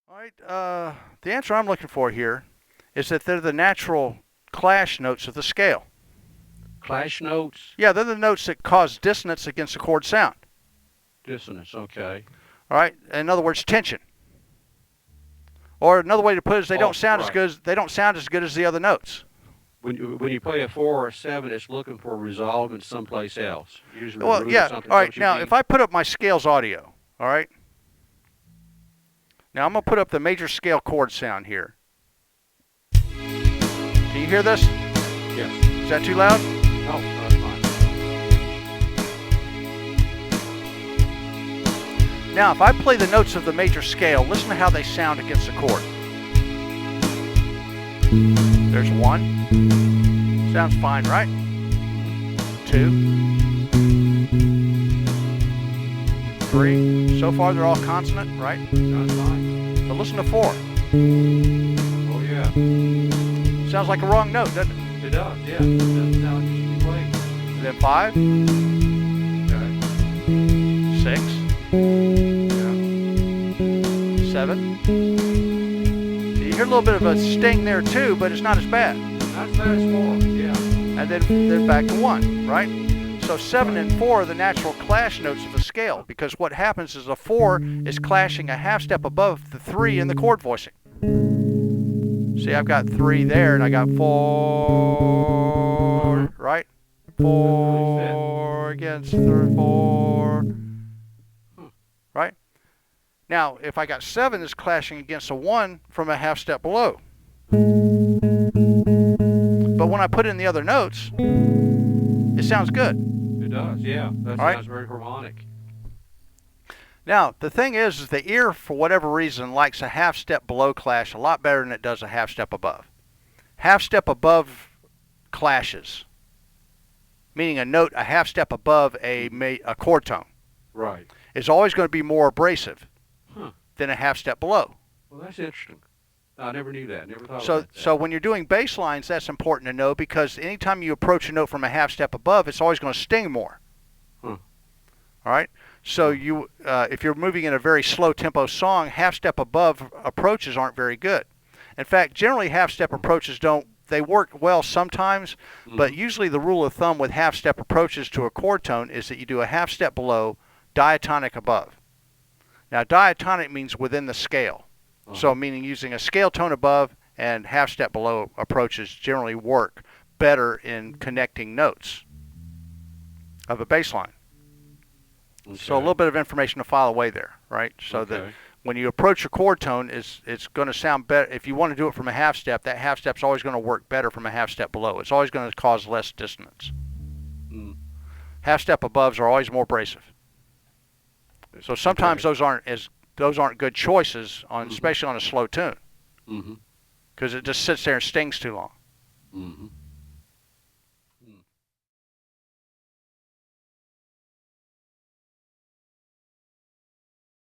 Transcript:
All right, the answer I'm looking for here is that they're the natural clash notes of the scale. Clash notes? Yeah, they're the notes that cause dissonance against a chord sound. Dissonance, okay. All right, in other words, tension. Or another way to put it is they don't sound as good. They don't sound as good as the other notes. When you play a 4 or a 7, it's looking for resolvement someplace else. Usually Well, yeah. Something, all right. Now, if I put up my scales audio, all right. Now I'm gonna put up the major scale chord sound here. Can you hear this? Yes. Is that too loud? No, that's fine. Now, if I play the notes of the major scale, listen to how they sound against a chord. There's 1. Sounds fine, right? 2. 3. So far, they're all consonant, right? Sounds fine. But listen to 4. Oh, yeah. Sounds like a wrong note, doesn't it? It does, yeah. It doesn't sound like it should be played. And then 5. Okay. 6. Yeah. 7. You hear a little bit of a sting there too, but it's not as bad. Not as bad as 4, yeah. And then back to 1, right? So 7 and 4 are the natural clash notes of a scale, because what happens is a 4 is clashing a half step above the 3 in the chord voicing. See, I've got 3 there, and I got 4, right? 4 against 4, right? Now, if I got 7, it's clashing against a 1 from a half step below. But when I put in the other notes, it sounds good. It does, yeah. That sounds very harmonic. Now, the thing is the ear, for whatever reason, likes a half step below clash a lot better than it does a half step above. Half step above clashes, meaning a note a half step above a chord tone, Right. is always going to be more abrasive than a half step below. Well, that's interesting. I never knew that. Never thought So, about that. so when you're doing bass lines, that's important to know, because anytime you approach a note from a half step above, it's always going to sting more. All right? So if you're moving in a very slow tempo song, half step above approaches aren't very good. In fact, generally half step approaches they work well sometimes, but usually the rule of thumb with half step approaches to a chord tone is that you do a half step below, diatonic above. Now, diatonic means within the scale. So meaning using a scale tone above and half step below approaches generally work better in connecting notes of a bass line. Okay. So a little bit of information to file away there, right? So that when you approach a chord tone, it's going to sound better. If you want to do it from a half step, that half step's always going to work better from a half step below. It's always going to cause less dissonance. Half step aboves are always more abrasive. So sometimes those aren't good choices especially on a slow tune, because it just sits there and stings too long.